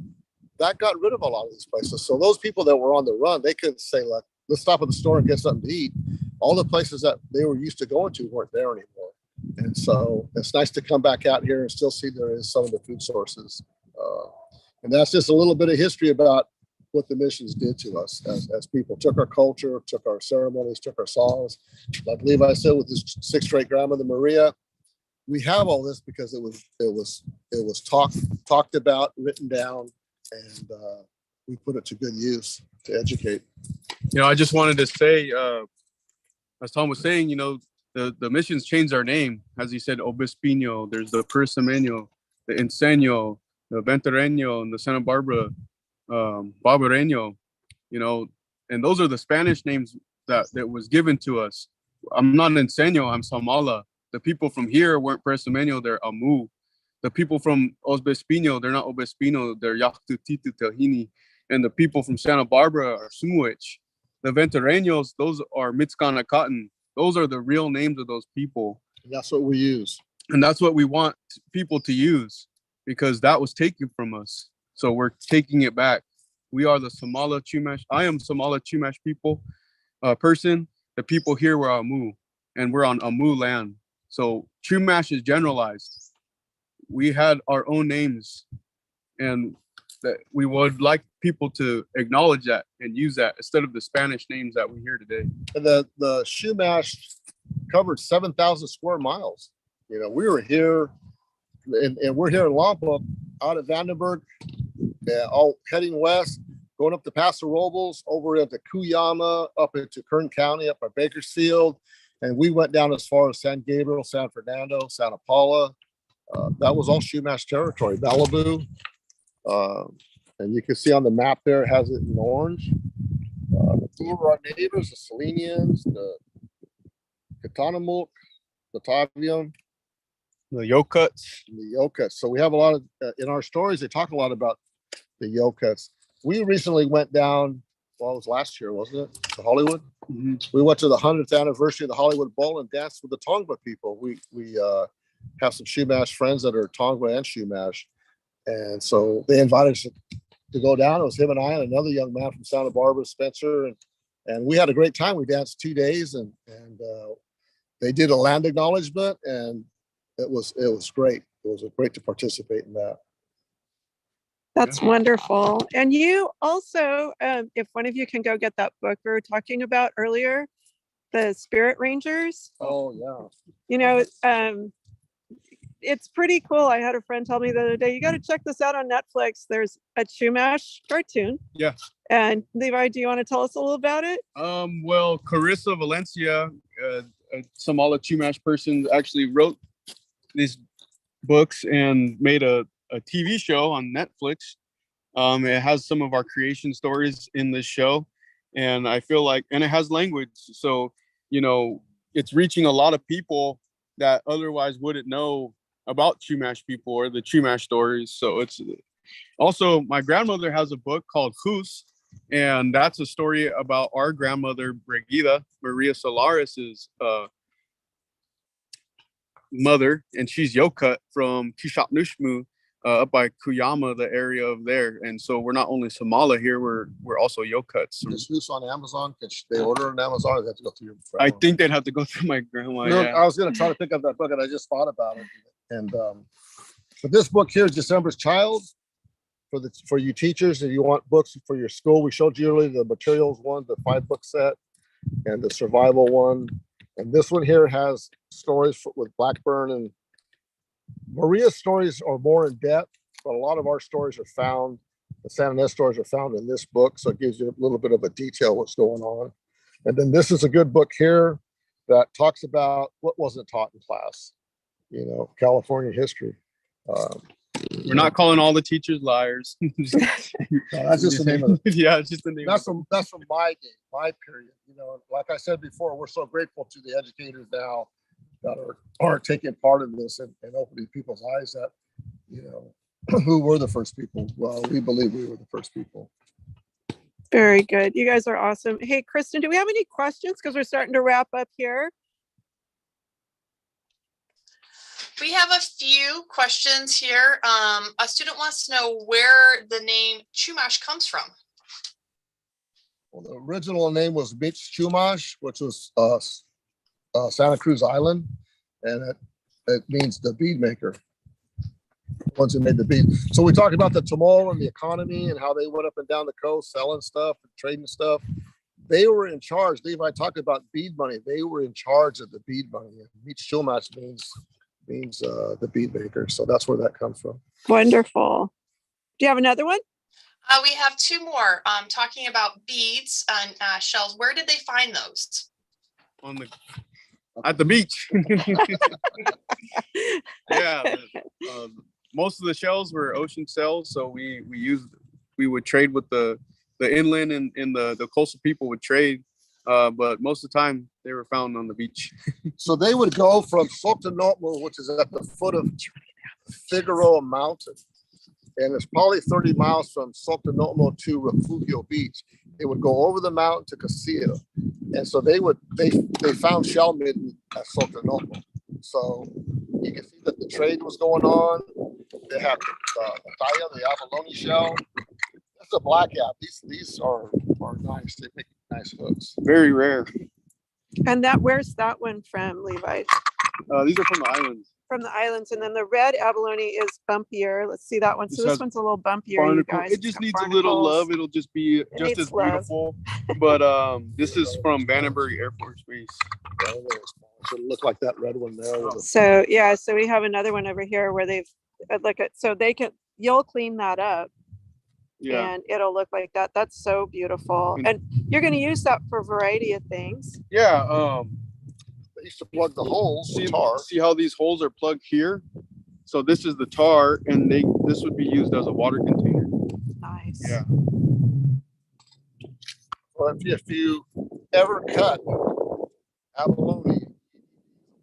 that got rid of a lot of these places. So those people that were on the run, they couldn't say, "Look, let's stop at the store and get something to eat." All the places that they were used to going to weren't there anymore. And so it's nice to come back out here and still see there is some of the food sources. And that's just a little bit of history about what the missions did to us as people. Took our culture, took our ceremonies, took our songs. Like Levi said, with his sixth great grandmother Maria, we have all this because it was talked about, written down, and we put it to good use to educate. I just wanted to say, as Tom was saying, the missions changed our name. As he said, Obispino, there's the Purisima, the Insenio, the Ventureño, and the Santa Barbara Barbareño, you know, and those are the Spanish names that was given to us. I'm not Insenio, I'm Samala. The people from here weren't Purisima, they're Amu. The people from Obispino, they're not Obispino, they're Yachtu Titu Tahini. And the people from Santa Barbara are Sumuich. The Ventureños, those are Mitzcana Cotton. Those are the real names of those people. And that's what we use. And that's what we want people to use, because that was taken from us. So we're taking it back. We are the Samala Chumash. I am Samala Chumash people, person. The people here were Amu, and we're on Amu land. So Chumash is generalized. We had our own names, and that we would like people to acknowledge that and use that instead of the Spanish names that we hear today. And the Chumash covered 7,000 square miles. You know, we were here, and we're here in Lompoc, out of Vandenberg, all heading west, going up to Paso Robles, over into Cuyama, up into Kern County, up by Bakersfield. And we went down as far as San Gabriel, San Fernando, Santa Paula. That was all Chumash territory, Malibu. And you can see on the map there, it has it in orange. Who were our neighbors? The Selenians, the Katanamuk, the Tavium, The Yokuts. the Yokuts. So we have a lot of, in our stories, they talk a lot about the Yokuts. We recently went down, well, it was last year, wasn't it? To Hollywood. Mm-hmm. We went to the 100th anniversary of the Hollywood Bowl and danced with the Tongva people. We have some Chumash friends that are Tongva and Chumash. And so they invited us to go down. It was him and I and another young man from Santa Barbara, Spencer. And we had a great time. We danced 2 days, and they did a land acknowledgement, and it was great. It was great to participate in that. That's wonderful. And you also, if one of you can go get that book we were talking about earlier, the Spirit Rangers. Oh, yeah. You know, it's pretty cool. I had a friend tell me the other day, you got to check this out on Netflix. There's a Chumash cartoon. Yeah. And Levi, do you want to tell us a little about it? Well, Carissa Valencia, a Samala Chumash person, actually wrote these books and made a TV show on Netflix. It has some of our creation stories in this show, and I feel like, and it has language, so you know, it's reaching a lot of people that otherwise wouldn't know about Chumash people or the Chumash stories. So it's also, my grandmother has a book called Hus, and that's a story about our grandmother Brigida, Maria Solaris's mother, and she's Yokut from Kishapnushmu, up by Cuyama, the area of there. And so we're not only Samala here, we're also Yokuts. Is Hus on Amazon? Can they order on Amazon? Or they have to go through your grandma? I think they'd have to go through my grandma. No, Yeah. I was going to try to pick up that book, and I just thought about it. And but this book here is December's Child for you teachers. If you want books for your school, we showed you earlier the materials one, the 5-book set, and the survival one. And this one here has stories with Blackburn, and Maria's stories are more in depth, but a lot of our stories are found. The San Ynez stories are found in this book, so it gives you a little bit of a detail what's going on. And then this is a good book here that talks about what wasn't taught in class. You know, California history. We're not calling all the teachers liars. No, that's just the name of it. Yeah, it's just the name. That's from my day, my period. You know, like I said before, we're so grateful to the educators now that are taking part in this and opening people's eyes that, you know, who were the first people. Well, we believe we were the first people. Very good. You guys are awesome. Hey, Kristen, do we have any questions? Because we're starting to wrap up here. We have a few questions here. A student wants to know where the name Chumash comes from. Well, the original name was Beach Chumash, which was Santa Cruz Island, and it means the bead maker. Ones who made the bead. So we talked about the Tamil and the economy and how they went up and down the coast selling stuff and trading stuff. They were in charge. Levi talked about bead money. They were in charge of the bead money. Beach Chumash means the bead maker. So that's where that comes from. Wonderful. Do you have another one? We have two more talking about beads and shells. Where did they find those? At the beach. Yeah. Most of the shells were ocean shells, so we would trade with the inland and the coastal people would trade, but most of the time they were found on the beach. So they would go from Sotonomo, which is at the foot of Figueroa Mountain, and it's probably 30 miles from Sotonomo to Refugio Beach. They would go over the mountain to Casilla, and so they found shell midden at Sotonomo. So you can see that the trade was going on. They have the abalone shell. That's a black app. These are nice. They make nice hooks. Very rare. And where's that one from, Levi? These are from the islands. From the islands, and then the red abalone is bumpier. Let's see that one. So this one's a little bumpier, you guys. It just needs a little love. It'll just be just as beautiful. But this is from Bannerbury Air Force Base. So it look like that red one there. So yeah, so we have another one over here where they've you'll clean that up. Yeah. And it'll look like that. That's so beautiful. And you're going to use that for a variety of things. Yeah. They used to plug the holes. See how these holes are plugged here? So this is the tar, and this would be used as a water container. Nice. Yeah. Well, if you ever cut abalone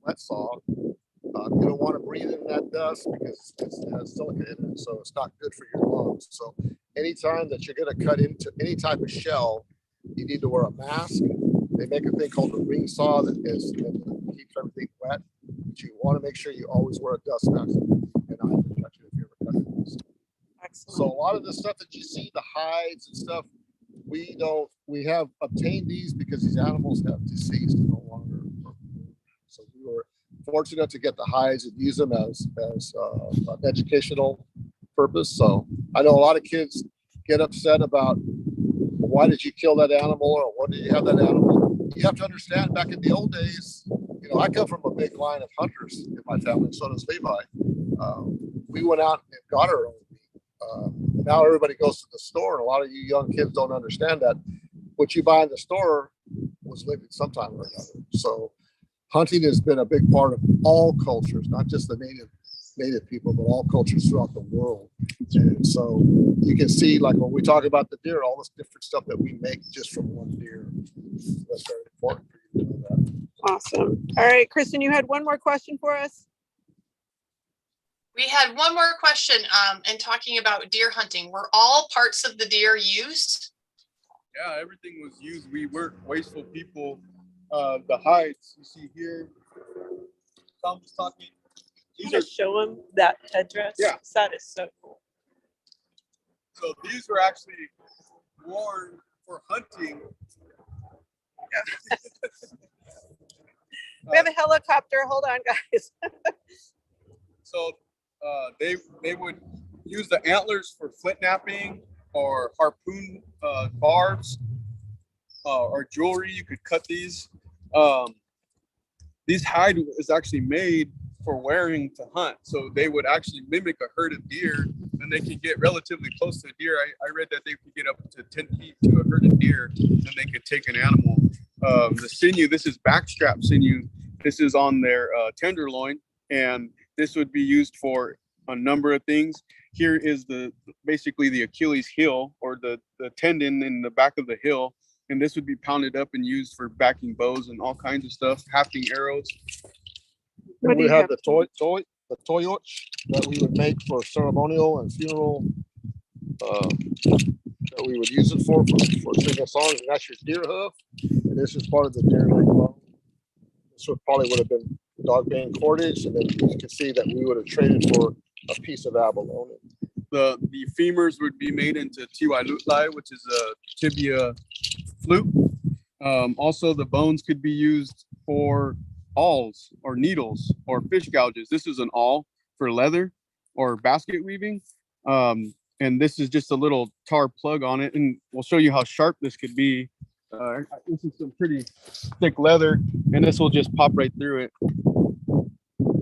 wet saw, you don't want to breathe in that dust because it has silica in it, so it's not good for your lungs. So anytime that you're going to cut into any type of shell, you need to wear a mask. They make a thing called a ring saw that keeps everything wet, but you want to make sure you always wear a dust mask and eye protection if you ever cut it. Excellent. So a lot of the stuff that you see, the hides and stuff, we have obtained these because these animals have deceased and no longer. So we were fortunate to get the hides and use them as an educational purpose. So I know a lot of kids get upset about, why did you kill that animal, or what did you have that animal? You have to understand, back in the old days, I come from a big line of hunters in my family, and so does Levi. We went out and got our own meat. Now everybody goes to the store, and a lot of you young kids don't understand that what you buy in the store was living sometime or another. So hunting has been a big part of all cultures, not just the native people, but all cultures throughout the world. And so you can see, like when we talk about the deer, all this different stuff that we make just from one deer. That's very important for you to know that. Awesome. All right, Kristen, you had one more question for us? We had one more question in talking about deer hunting. Were all parts of the deer used? Yeah, everything was used. We weren't wasteful people. The hides you see here, Tom was talking. These are show them that headdress. Yeah, that is so cool. So these were actually worn for hunting. Yeah. We have a helicopter. Hold on, guys. So they would use the antlers for flint napping or harpoon barbs or jewelry. You could cut these. These hide is actually made for wearing to hunt. So they would actually mimic a herd of deer, and they can get relatively close to a deer. I read that they could get up to 10 feet to a herd of deer, and they could take an animal. The sinew, this is backstrap sinew. This is on their tenderloin, and this would be used for a number of things. Here is basically the Achilles heel, or the tendon in the back of the heel. And this would be pounded up and used for backing bows and all kinds of stuff, hafting arrows. And we have the toyoch that we would make for ceremonial and funeral, that we would use it for singing songs. And that's your deer hoof. And this is part of the deer leg bone. This probably would have been dog bane cordage. And then you can see that we would have traded for a piece of abalone. The femurs would be made into tiwailutlai, which is a tibia flute. Also, the bones could be used for awls or needles or fish gouges. This is an awl for leather or basket weaving. And this is just a little tar plug on it. And we'll show you how sharp this could be. This is some pretty thick leather, and this will just pop right through it.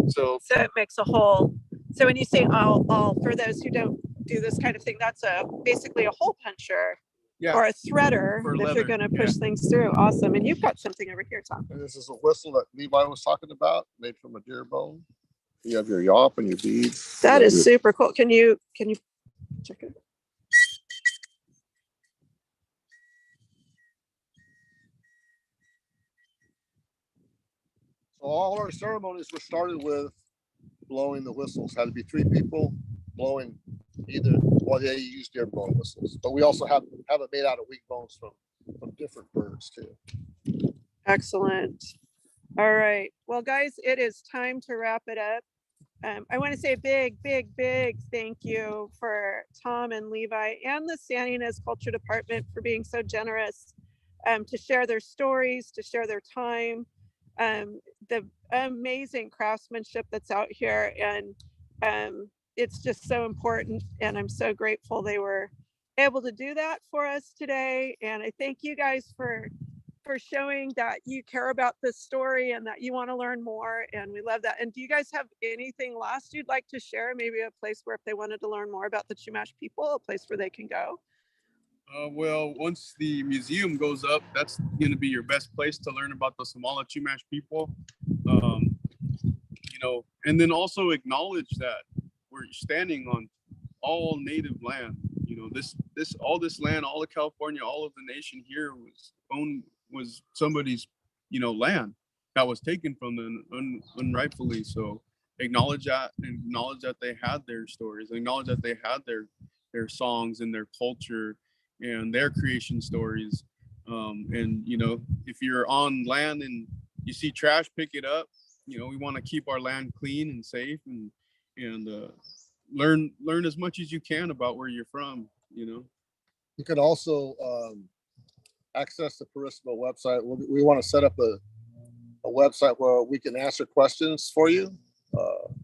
So it makes a hole. So when you say awl, for those who don't do this kind of thing, that's basically a hole puncher. Yeah. or a threader For if you're leather, going to push things through. Awesome. And you've got something over here, Tom. And this is a whistle that Levi was talking about, made from a deer bone. You have your yawp and your beads. That is super cool. Can you check it? So all our ceremonies were started with blowing the whistles. Had to be 3 people blowing either, well, they use deer bone whistles, but we also have it made out of weak bones from different birds too. Excellent. All right. Well, guys, it is time to wrap it up. I want to say a big thank you for Tom and Levi and the Santa Ynez Culture Department for being so generous to share their stories, to share their time, the amazing craftsmanship that's out here. And it's just so important. And I'm so grateful they were able to do that for us today. And I thank you guys for showing that you care about this story and that you want to learn more. And we love that. And do you guys have anything last you'd like to share? Maybe a place where if they wanted to learn more about the Chumash people, a place where they can go? Well, once the museum goes up, that's going to be your best place to learn about the Somali Chumash people. And then also acknowledge that we're standing on all native land. All this land, all of California, all of the nation here was somebody's, land that was taken from them unrightfully. So acknowledge that they had their stories, acknowledge that they had their songs and their culture and their creation stories. And if you're on land and you see trash, pick it up. We want to keep our land clean and safe and learn as much as you can about where you're from. You can also access the Purisima website. We want to set up a website where we can answer questions for you.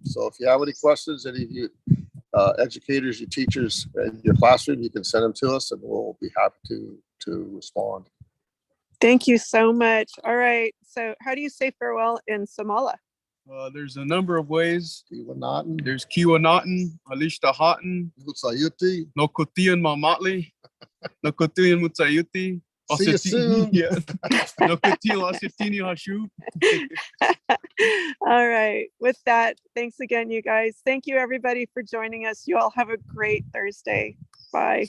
So if you have any questions, any of you educators, your teachers in your classroom, you can send them to us and we'll be happy to respond. Thank you so much. All right. So how do you say farewell in Somala? There's a number of ways. Kiwanaten. There's Kiwanaten, Alishtahaten, Mutsayuti. Nokutian Mamatli, Nokutian Mutsayuti. See you soon. Yeah. Nokutian Lasitini Hashu. All right. With that, thanks again, you guys. Thank you, everybody, for joining us. You all have a great Thursday. Bye.